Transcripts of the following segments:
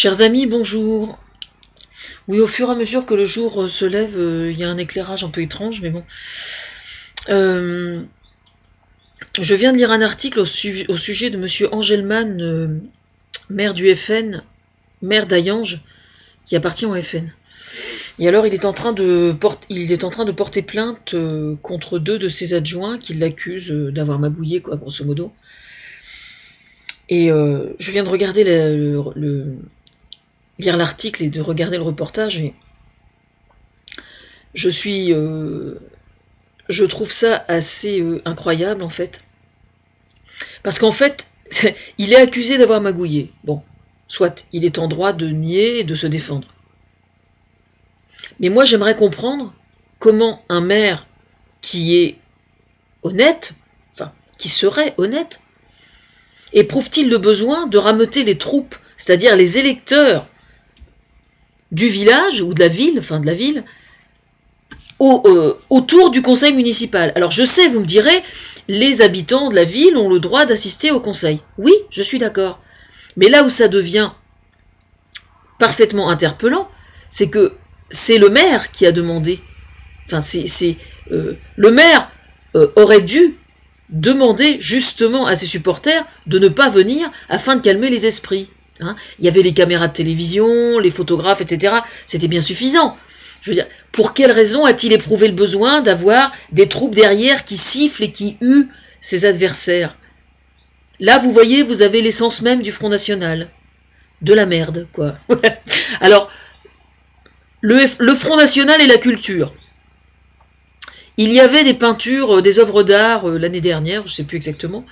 Chers amis, bonjour. Oui, au fur et à mesure que le jour se lève, il y a un éclairage un peu étrange, mais bon. Je viens de lire un article au sujet de Monsieur Angelman, maire du FN, maire d'Hayange, qui appartient au FN. Et alors, il est en train de porter plainte contre 2 de ses adjoints qui l'accusent d'avoir magouillé, quoi, grosso modo. Et je viens de regarder lire l'article et de regarder le reportage, et je trouve ça assez incroyable, en fait. Parce qu'en fait, il est accusé d'avoir magouillé. Bon, soit, il est en droit de nier et de se défendre. Mais moi, j'aimerais comprendre comment un maire qui est honnête, enfin, qui serait honnête, éprouve-t-il le besoin de rameuter les troupes, c'est-à-dire les électeurs du village, ou de la ville, enfin de la ville, autour du conseil municipal. Alors je sais, vous me direz, les habitants de la ville ont le droit d'assister au conseil. Oui, je suis d'accord. Mais là où ça devient parfaitement interpellant, c'est que c'est le maire qui a demandé. Enfin, le maire aurait dû demander justement à ses supporters de ne pas venir afin de calmer les esprits. Hein, il y avait les caméras de télévision, les photographes, etc. C'était bien suffisant. Je veux dire, pour quelle raison a-t-il éprouvé le besoin d'avoir des troupes derrière qui sifflent et qui huent ses adversaires? Là, vous voyez, vous avez l'essence même du Front National. De la merde, quoi. Alors, le Front National et la culture. Il y avait des peintures, des œuvres d'art l'année dernière, je ne sais plus exactement.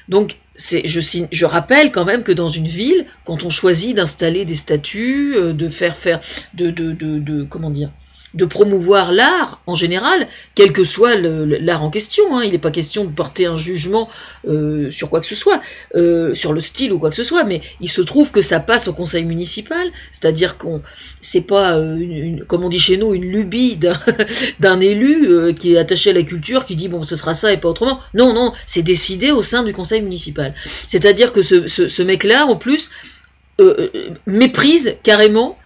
Donc, je rappelle quand même que dans une ville, quand on choisit d'installer des statues, de promouvoir l'art en général, quel que soit l'art en question, hein, il n'est pas question de porter un jugement sur quoi que ce soit, sur le style ou quoi que ce soit, mais il se trouve que ça passe au conseil municipal, c'est-à-dire c'est pas, comme on dit chez nous, une lubie d'un élu qui est attaché à la culture, qui dit bon, ce sera ça et pas autrement. Non, non, c'est décidé au sein du conseil municipal. C'est-à-dire que ce mec-là, en plus, méprise carrément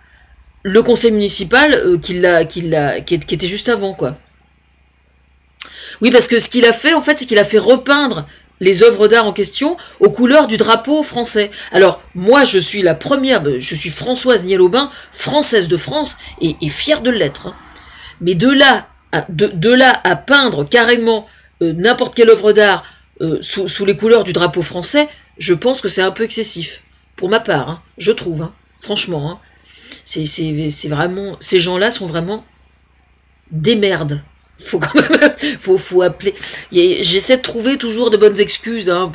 le conseil municipal qui était juste avant, quoi. Oui, parce que ce qu'il a fait, en fait, c'est qu'il a fait repeindre les œuvres d'art en question aux couleurs du drapeau français. Alors, moi, je suis la première, je suis Françoise Niel-Aubin, française de France, et fière de l'être. Hein. Mais de là à peindre carrément n'importe quelle œuvre d'art sous les couleurs du drapeau français, je pense que c'est un peu excessif. Pour ma part, hein, je trouve, hein, franchement. Hein. C'est vraiment, ces gens-là sont vraiment des merdes. Faut quand même, faut appeler. J'essaie de trouver toujours de bonnes excuses hein,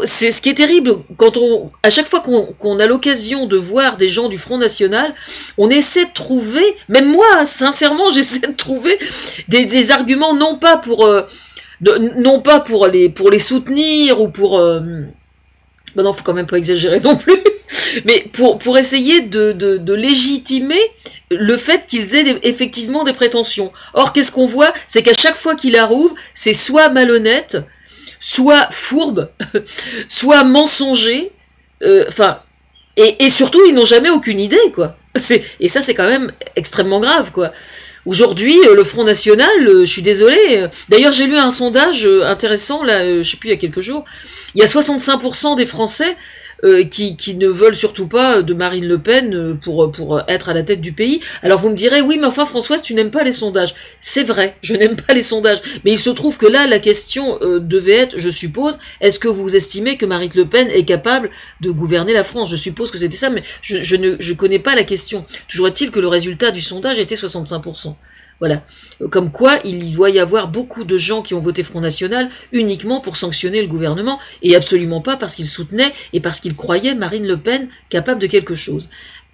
c'est ce qui est terrible quand à chaque fois qu'on a l'occasion de voir des gens du Front National, on essaie de trouver, même moi, sincèrement, j'essaie de trouver des arguments non pas pour les soutenir ou pour ben non, faut quand même pas exagérer non plus, mais pour essayer de légitimer le fait qu'ils aient effectivement des prétentions. Or, qu'est-ce qu'on voit? C'est qu'à chaque fois qu'il la rouvre, c'est soit malhonnête, soit fourbe, soit mensonger, et surtout, ils n'ont jamais aucune idée, quoi. Et ça, c'est quand même extrêmement grave, quoi. Aujourd'hui, le Front National, je suis désolée. D'ailleurs, j'ai lu un sondage intéressant, là, je sais plus, il y a quelques jours. Il y a 65% des Français qui ne veulent surtout pas de Marine Le Pen pour être à la tête du pays. Alors vous me direz, oui, mais enfin Françoise, tu n'aimes pas les sondages. C'est vrai, je n'aime pas les sondages. Mais il se trouve que là, la question devait être, je suppose, est-ce que vous estimez que Marine Le Pen est capable de gouverner la France? Je suppose que c'était ça, mais je ne connais pas la question. Toujours est-il que le résultat du sondage était 65%. Voilà. Comme quoi, il doit y avoir beaucoup de gens qui ont voté Front National uniquement pour sanctionner le gouvernement et absolument pas parce qu'ils soutenaient et parce qu'ils croyaient Marine Le Pen capable de quelque chose.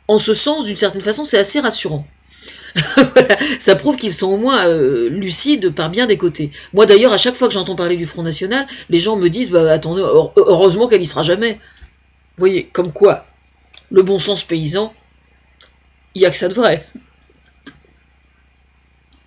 En ce sens, d'une certaine façon, c'est assez rassurant. Voilà. Ça prouve qu'ils sont au moins lucides par bien des côtés. Moi d'ailleurs, à chaque fois que j'entends parler du Front National, les gens me disent bah, attendez, heureusement qu'elle y sera jamais. Vous voyez, comme quoi, le bon sens paysan, il n'y a que ça de vrai.